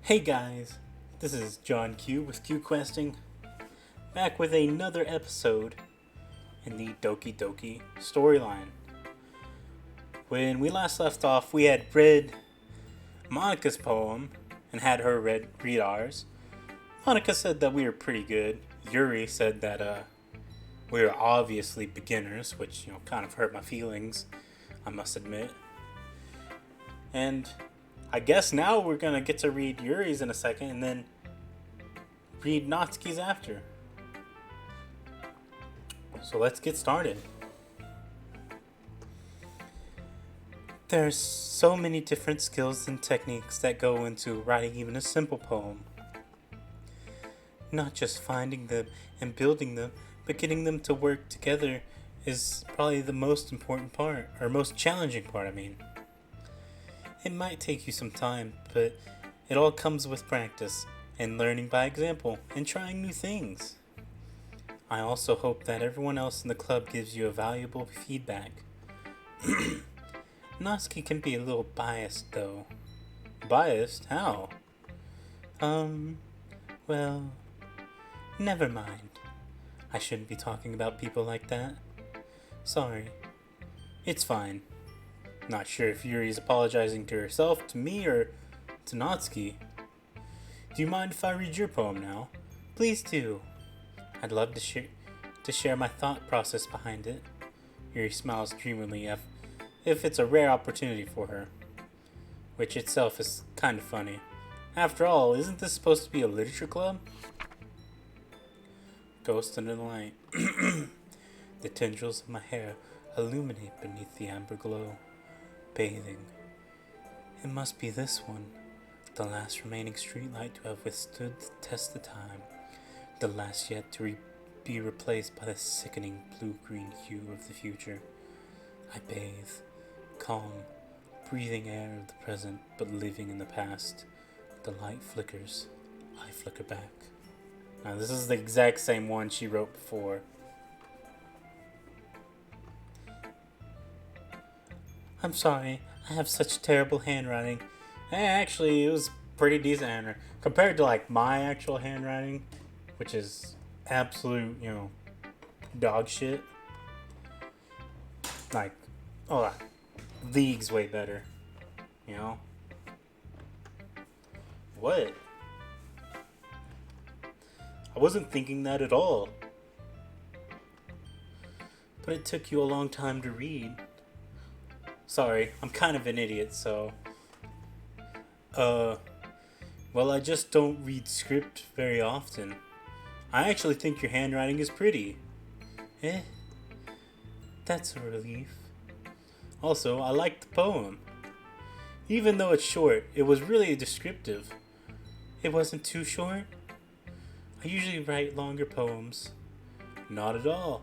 Hey guys, this is John Q with Q Questing, back with another episode in the Doki Doki storyline. When we last left off, we had read Monica's poem and had her read ours. Monica said that we were pretty good. Yuri said that we were obviously beginners, which kind of hurt my feelings, I must admit. And I guess now we're gonna get to read Yuri's in a second and then read Natsuki's after. So let's get started. There's so many different skills and techniques that go into writing even a simple poem. Not just finding them and building them, but getting them to work together is probably the most important part, or most challenging part, I mean. It might take you some time, but it all comes with practice and learning by example and trying new things. I also hope that everyone else in the club gives you a valuable feedback. Natsuki can be a little biased though. Biased? How? Well, never mind. I shouldn't be talking about people like that. Sorry. It's fine. Not sure if Yuri's apologizing to herself, to me, or to Natsuki. Do you mind if I read your poem now? Please do. I'd love to share my thought process behind it. Yuri smiles dreamily if it's a rare opportunity for her, which itself is kind of funny. After all, isn't this supposed to be a literature club? Ghost under the light. The tendrils of my hair illuminate beneath the amber glow. Bathing. It must be this one, the last remaining streetlight to have withstood the test of time, the last yet to be replaced by the sickening blue-green hue of the future. I bathe, calm, breathing air of the present, but living in the past. The light flickers, I flicker back. Now this is the exact same one she wrote before. I'm sorry, I have such terrible handwriting. Actually, it was pretty decent handwriting. Compared to, my actual handwriting, which is absolute, dog shit. Leagues way better. What? I wasn't thinking that at all. But it took you a long time to read. Sorry, I'm kind of an idiot, so... Well, I just don't read script very often. I actually think your handwriting is pretty. Eh? That's a relief. Also, I like the poem. Even though it's short, it was really descriptive. It wasn't too short? I usually write longer poems. Not at all.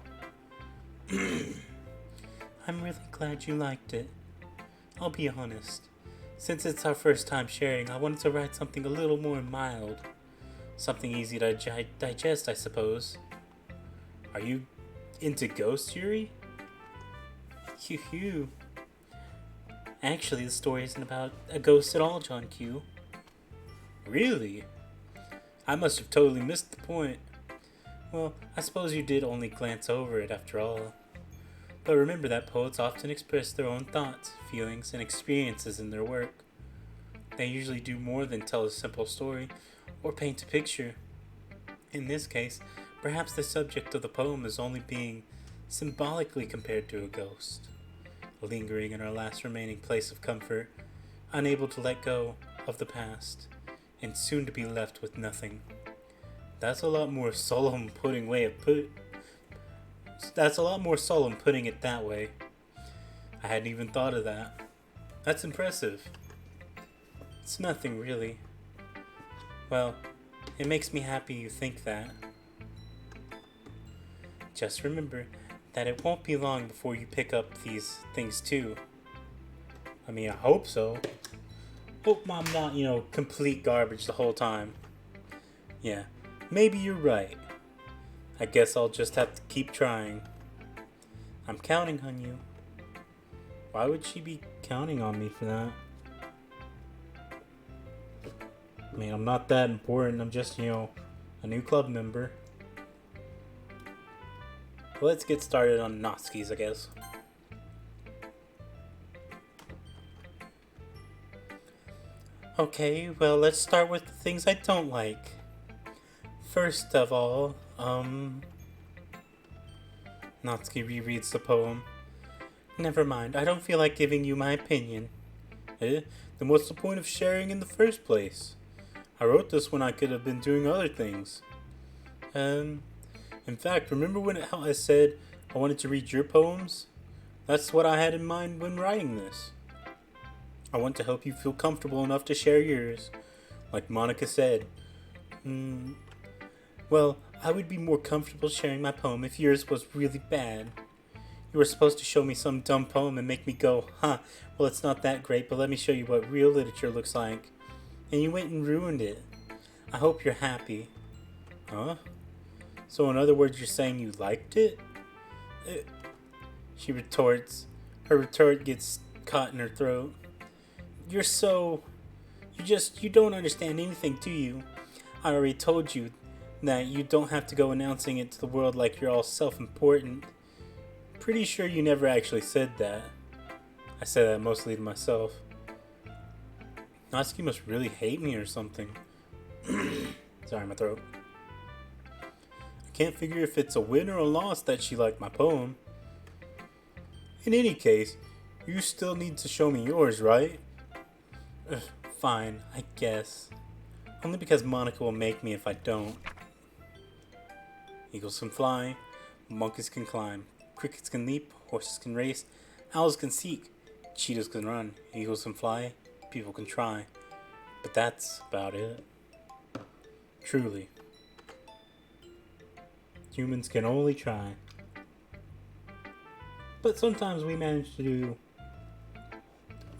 I'm really glad you liked it. I'll be honest. Since it's our first time sharing, I wanted to write something a little more mild. Something easy to digest, I suppose. Are you into ghosts, Yuri? Hugh. Actually, the story isn't about a ghost at all, John Q. Really? I must have totally missed the point. Well, I suppose you did only glance over it after all. But remember that poets often express their own thoughts, feelings, and experiences in their work. They usually do more than tell a simple story or paint a picture. In this case, perhaps the subject of the poem is only being symbolically compared to a ghost, lingering in our last remaining place of comfort, unable to let go of the past, and soon to be left with nothing. That's a lot more solemn putting it that way. I hadn't even thought of that. That's impressive. It's nothing, really. Well, it makes me happy you think that. Just remember that it won't be long before you pick up these things too. I mean, I hope so. Hope I'm not, complete garbage the whole time. Yeah, maybe you're right. I guess I'll just have to keep trying. I'm counting on you. Why would she be counting on me for that? I mean, I'm not that important. I'm just, a new club member. Well, let's get started on Natsuki's, I guess. Okay, well, let's start with the things I don't like. First of all, Natsuki rereads the poem. Never mind, I don't feel like giving you my opinion. Then what's the point of sharing in the first place? I wrote this when I could have been doing other things. In fact, remember how I said I wanted to read your poems? That's what I had in mind when writing this. I want to help you feel comfortable enough to share yours. Like Monica said. Well, I would be more comfortable sharing my poem if yours was really bad. You were supposed to show me some dumb poem and make me go, well, it's not that great, but let me show you what real literature looks like. And you went and ruined it. I hope you're happy. Huh? So in other words, you're saying you liked it? She retorts. Her retort gets caught in her throat. You don't understand anything, do you? I already told you that you don't have to go announcing it to the world like you're all self-important. Pretty sure you never actually said that. I said that mostly to myself. Natsuki must really hate me or something. Sorry, my throat. I can't figure if it's a win or a loss that she liked my poem. In any case, you still need to show me yours, right? Fine, I guess. Only because Monica will make me if I don't. Eagles can fly, monkeys can climb, crickets can leap, horses can race, owls can seek, cheetahs can run, eagles can fly, people can try. But that's about it. Truly. Humans can only try. But sometimes we manage to do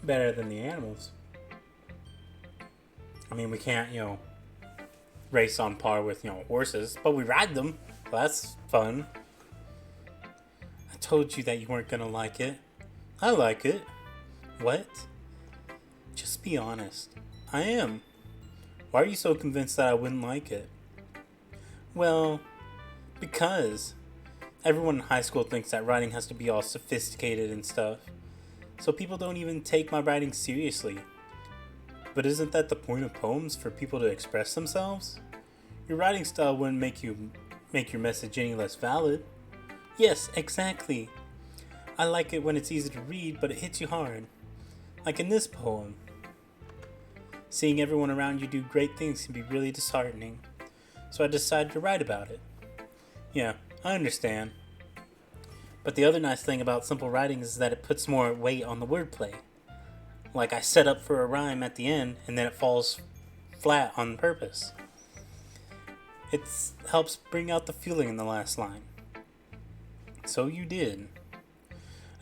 better than the animals. I mean, we can't, race on par with, horses, but we ride them. So that's fun. I told you that you weren't gonna like it. I like it. What? Just be honest. I am. Why are you so convinced that I wouldn't like it? Well, because everyone in high school thinks that writing has to be all sophisticated and stuff. So people don't even take my writing seriously. But isn't that the point of poems, for people to express themselves? Your writing style wouldn't make your message any less valid. Yes, exactly. I like it when it's easy to read, but it hits you hard. Like in this poem. Seeing everyone around you do great things can be really disheartening. So I decided to write about it. Yeah, I understand. But the other nice thing about simple writing is that it puts more weight on the wordplay. Like I set up for a rhyme at the end and then it falls flat on purpose. It helps bring out the feeling in the last line. So you did.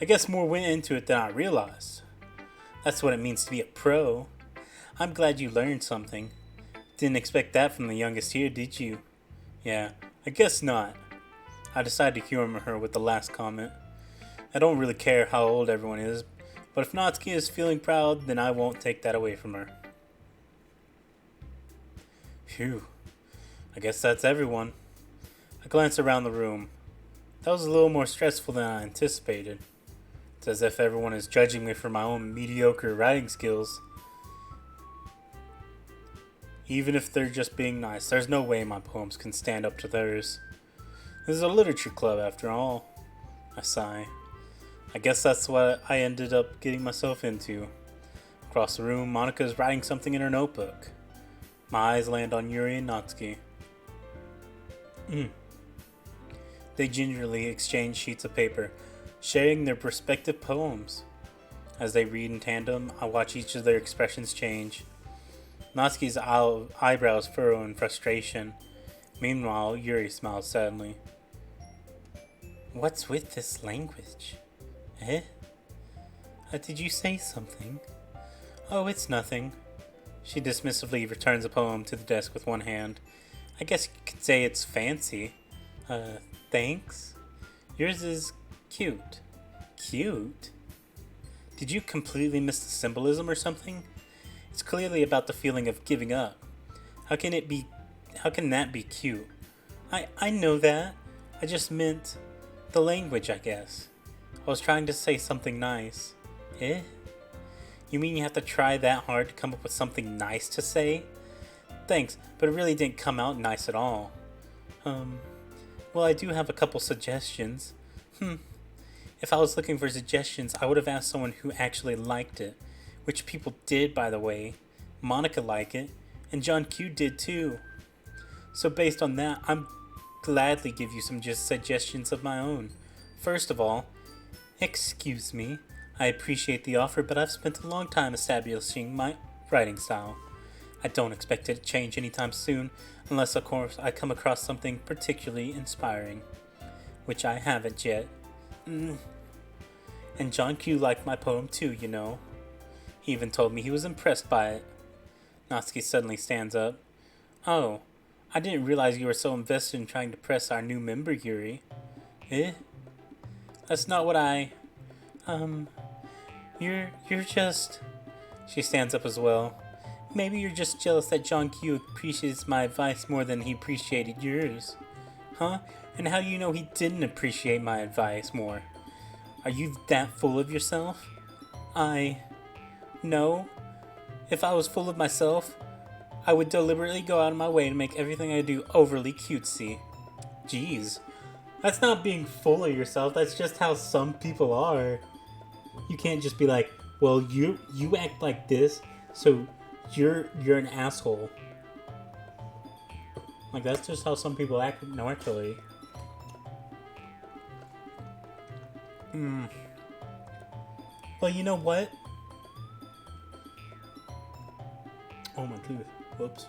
I guess more went into it than I realized. That's what it means to be a pro. I'm glad you learned something. Didn't expect that from the youngest here, did you? Yeah, I guess not. I decided to humor her with the last comment. I don't really care how old everyone is, but if Natsuki is feeling proud, then I won't take that away from her. Phew. I guess that's everyone. I glance around the room. That was a little more stressful than I anticipated. It's as if everyone is judging me for my own mediocre writing skills. Even if they're just being nice, there's no way my poems can stand up to theirs. This is a literature club after all. I sigh. I guess that's what I ended up getting myself into. Across the room, Monica is writing something in her notebook. My eyes land on Yuri and Natsuki. They gingerly exchange sheets of paper, sharing their respective poems. As they read in tandem, I watch each of their expressions change. Natsuki's eyebrows furrow in frustration. Meanwhile, Yuri smiles sadly. What's with this language? Eh? Did you say something? Oh, it's nothing. She dismissively returns a poem to the desk with one hand. I guess you could say it's fancy. Thanks. Yours is cute. Cute? Did you completely miss the symbolism or something? It's clearly about the feeling of giving up. How can it be? How can that be cute? I know that. I just meant the language, I guess. I was trying to say something nice. Eh? You mean you have to try that hard to come up with something nice to say? Thanks, but it really didn't come out nice at all. Well, I do have a couple suggestions. If I was looking for suggestions, I would have asked someone who actually liked it. Which people did, by the way. Monica liked it, and John Q did too. So based on that, I'm gladly give you some just suggestions of my own. First of all, excuse me, I appreciate the offer, but I've spent a long time establishing my writing style. I don't expect it to change anytime soon, unless of course I come across something particularly inspiring. Which I haven't yet. And John Q liked my poem too, you know. He even told me he was impressed by it. Natsuki suddenly stands up. Oh, I didn't realize you were so invested in trying to press our new member, Yuri. Eh? That's not what I... You're just... She stands up as well. Maybe you're just jealous that John Q appreciates my advice more than he appreciated yours. Huh? And how do you know he didn't appreciate my advice more? Are you that full of yourself? No. If I was full of myself, I would deliberately go out of my way to make everything I do overly cutesy. Jeez. That's not being full of yourself, that's just how some people are. You can't just be like, well, you act like this, so you're an asshole. Like, that's just how some people act naturally. Well, you know what? Oh, my tooth. Whoops.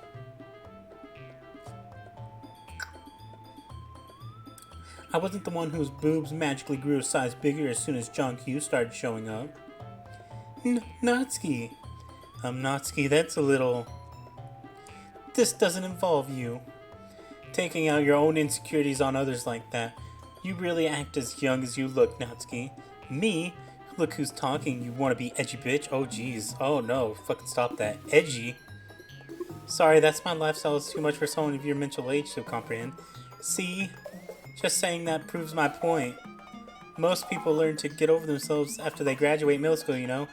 I wasn't the one whose boobs magically grew a size bigger as soon as John Q started showing up. Natsuki. Natsuki, that's a little... This doesn't involve you. Taking out your own insecurities on others like that. You really act as young as you look, Natsuki. Me? Look who's talking, you wanna be edgy bitch? Oh jeez. Oh no, fucking stop that. Edgy? Sorry, that's my lifestyle is too much for someone of your mental age to comprehend. See? Just saying that proves my point. Most people learn to get over themselves after they graduate middle school, you know?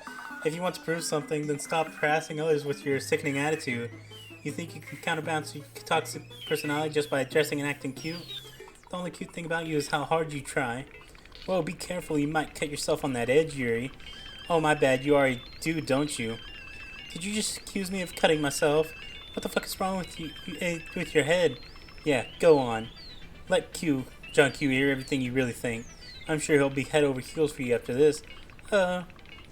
If you want to prove something, then stop harassing others with your sickening attitude. You think you can counterbalance your toxic personality just by dressing and acting cute? The only cute thing about you is how hard you try. Whoa, be careful, you might cut yourself on that edge, Yuri. Oh, my bad, you already do, don't you? Did you just accuse me of cutting myself? What the fuck is wrong with you with your head? Yeah, go on. Let John Q hear everything you really think. I'm sure he'll be head over heels for you after this.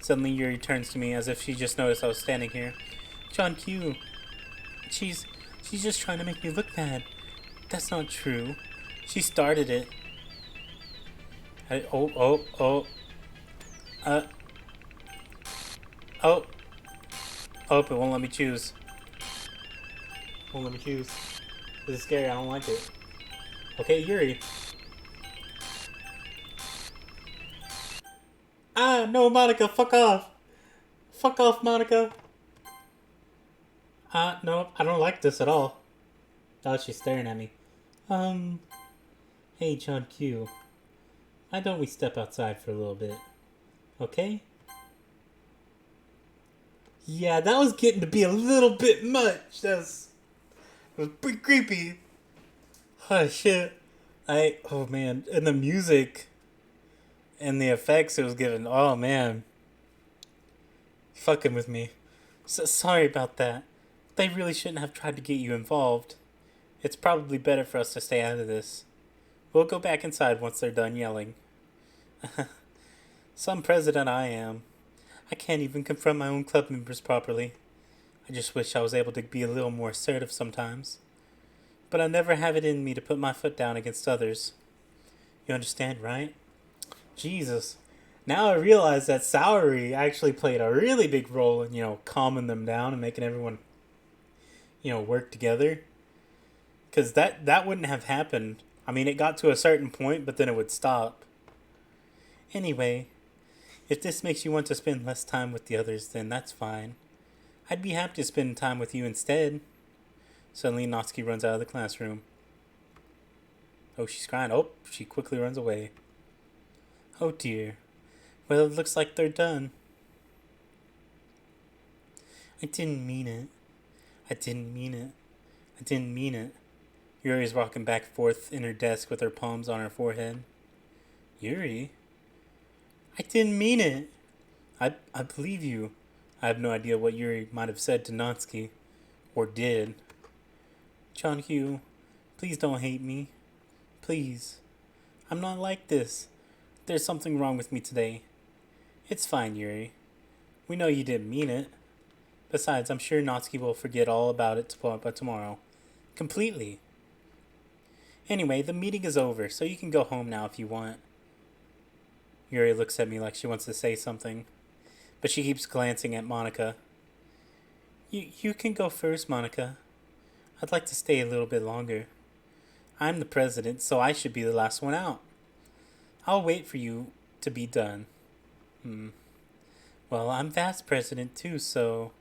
Suddenly Yuri turns to me as if she just noticed I was standing here. John Q. She's just trying to make me look bad. That's not true. She started it. Oh, it won't let me choose. Won't let me choose. This is scary, I don't like it. Okay, Yuri. Ah, no, Monica, fuck off. Fuck off, Monica. No, I don't like this at all. Oh, she's staring at me. Hey, John Q. Why don't we step outside for a little bit? Okay? Yeah, that was getting to be a little bit much. It was pretty creepy. Oh, shit. Oh, man. And the music and the effects it was giving. Oh, man. Fucking with me. So, sorry about that. They really shouldn't have tried to get you involved. It's probably better for us to stay out of this. We'll go back inside once they're done yelling. Some president I am. I can't even confront my own club members properly. I just wish I was able to be a little more assertive sometimes. But I never have it in me to put my foot down against others. You understand, right? Jesus. Now I realize that Saori actually played a really big role in, calming them down and making everyone, work together. Because that wouldn't have happened. I mean, it got to a certain point, but then it would stop. Anyway, if this makes you want to spend less time with the others, then that's fine. I'd be happy to spend time with you instead. Suddenly, Natsuki runs out of the classroom. Oh, she's crying. Oh, she quickly runs away. Oh dear. Well, it looks like they're done. I didn't mean it. I didn't mean it. I didn't mean it. Yuri is rocking back and forth in her desk with her palms on her forehead. Yuri? I didn't mean it. I believe you. I have no idea what Yuri might have said to Natsuki. Or did. John Hugh, please don't hate me. Please. I'm not like this. There's something wrong with me today. It's fine, Yuri. We know you didn't mean it. Besides, I'm sure Natsuki will forget all about it by tomorrow. Completely. Anyway, the meeting is over, so you can go home now if you want. Yuri looks at me like she wants to say something, but she keeps glancing at Monica. You can go first, Monica. I'd like to stay a little bit longer. I'm the president, so I should be the last one out. I'll wait for you to be done. Well, I'm vice president too, so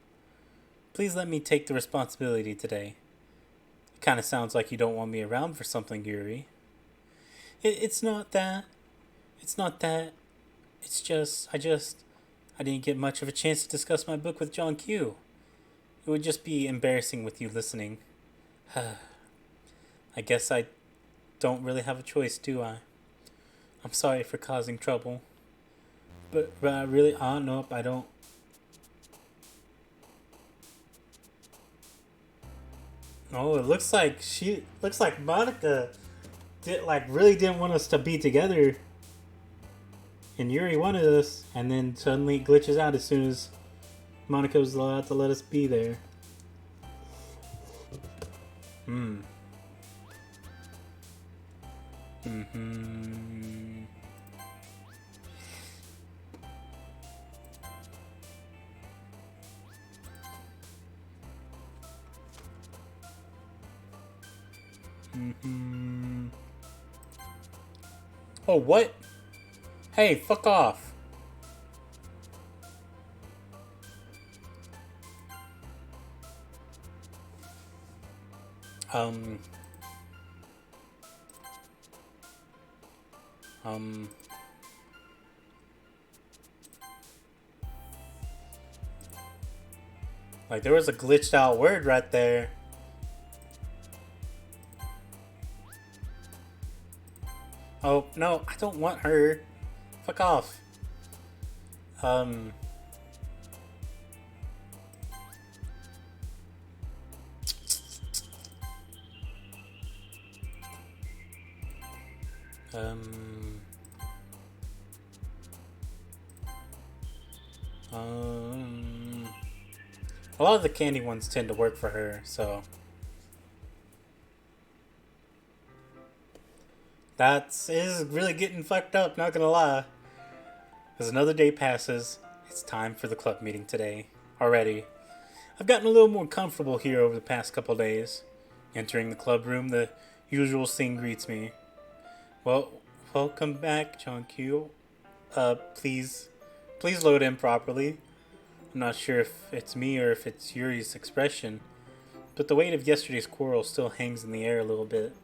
please let me take the responsibility today. It kind of sounds like you don't want me around for something, Yuri. It's not that. It's not that. It's just, I didn't get much of a chance to discuss my book with John Q. It would just be embarrassing with you listening. I guess I don't really have a choice, do I? I'm sorry for causing trouble. But I really, nope, I don't. Oh, it looks like Monica really didn't want us to be together. And Yuri wanted us, and then suddenly glitches out as soon as Monica was allowed to let us be there. Oh, what? Hey, fuck off. Like, there was a glitched out word right there. Oh, no, I don't want her. Fuck off. A lot of the candy ones tend to work for her, so. Is really getting fucked up, not gonna lie. As another day passes, it's time for the club meeting today. Already. I've gotten a little more comfortable here over the past couple days. Entering the club room, the usual scene greets me. Well, welcome back, John Q. Please load in properly. I'm not sure if it's me or if it's Yuri's expression, but the weight of yesterday's quarrel still hangs in the air a little bit.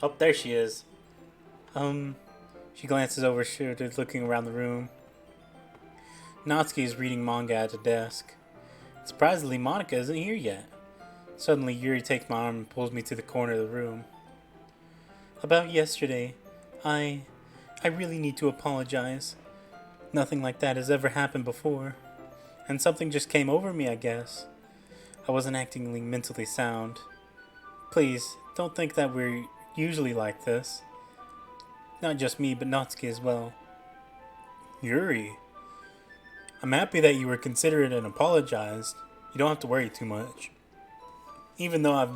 Oh, there she is. She glances over her shoulder, looking around the room. Natsuki is reading manga at a desk. Surprisingly, Monica isn't here yet. Suddenly, Yuri takes my arm and pulls me to the corner of the room. About yesterday, I really need to apologize. Nothing like that has ever happened before. And something just came over me, I guess. I wasn't acting mentally sound. Please, don't think that we're usually like this. Not just me, but Natsuki as well. Yuri, I'm happy that you were considerate and apologized. You don't have to worry too much. Even though I've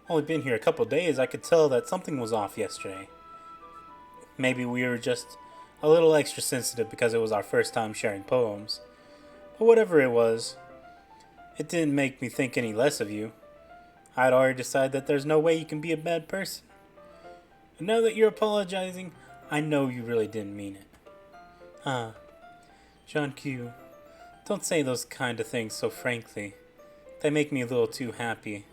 only been here a couple days, I could tell that something was off yesterday. Maybe we were just a little extra sensitive because it was our first time sharing poems. But whatever it was, it didn't make me think any less of you. I'd already decided that there's no way you can be a bad person. And now that you're apologizing, I know you really didn't mean it. John Q, don't say those kind of things so frankly. They make me a little too happy.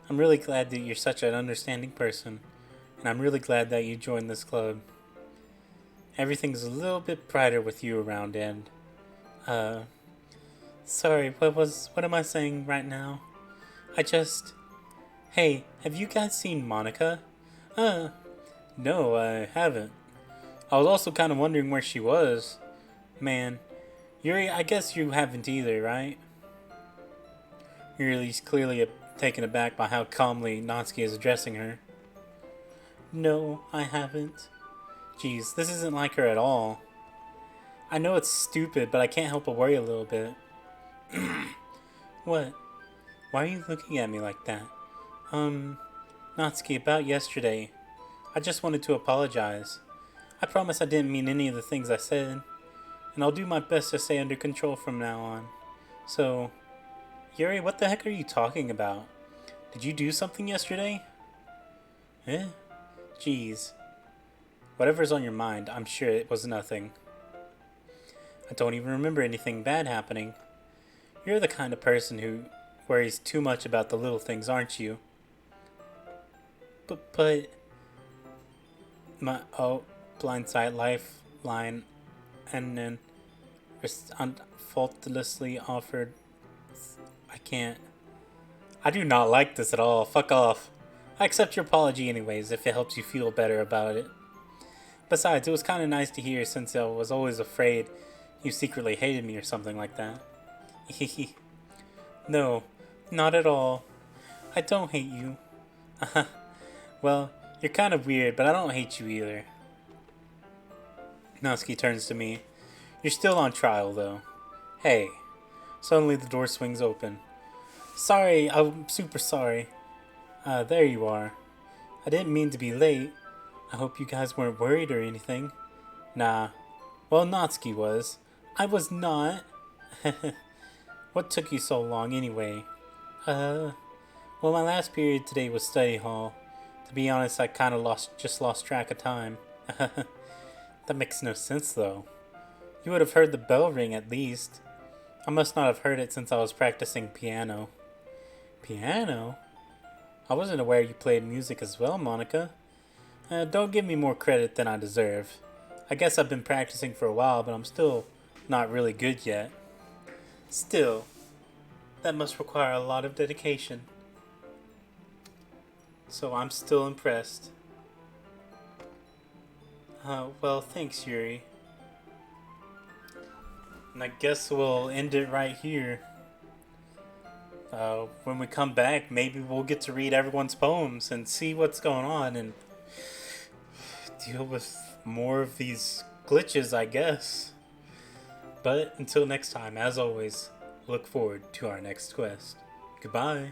I'm really glad that you're such an understanding person, and I'm really glad that you joined this club. Everything's a little bit brighter with you around, and, uh, sorry, what am I saying right now? I just, hey, have you guys seen Monica? Uh, no, I haven't. I was also kind of wondering where she was. Man, Yuri, I guess you haven't either, right? Yuri's clearly taken aback by how calmly Natsuki is addressing her. No, I haven't. Jeez, this isn't like her at all. I know it's stupid, but I can't help but worry a little bit. What? Why are you looking at me like that? Natsuki, about yesterday. I just wanted to apologize. I promise I didn't mean any of the things I said, and I'll do my best to stay under control from now on. So, Yuri, what the heck are you talking about? Did you do something yesterday? Eh? Jeez. Whatever's on your mind, I'm sure it was nothing. I don't even remember anything bad happening. You're the kind of person who worries too much about the little things, aren't you? But my blindside lifeline, and then faultlessly offered. I can't. I do not like this at all. Fuck off. I accept your apology anyways if it helps you feel better about it. Besides, it was kind of nice to hear since I was always afraid you secretly hated me or something like that. No, not at all. I don't hate you. Well, you're kind of weird, but I don't hate you either. Natsuki turns to me. You're still on trial, though. Hey. Suddenly the door swings open. Sorry, I'm super sorry. There you are. I didn't mean to be late. I hope you guys weren't worried or anything. Nah. Well, Natsuki was. I was not. What took you so long, anyway? Well, my last period today was study hall. To be honest, I kind of lost track of time. That makes no sense, though. You would have heard the bell ring at least. I must not have heard it since I was practicing piano. Piano? I wasn't aware you played music as well, Monica. Don't give me more credit than I deserve. I guess I've been practicing for a while, but I'm still not really good yet. Still, that must require a lot of dedication. So I'm still impressed. Well, thanks, Yuri. And I guess we'll end it right here. When we come back, maybe we'll get to read everyone's poems and see what's going on and deal with more of these glitches, I guess. But until next time, as always, look forward to our next quest. Goodbye.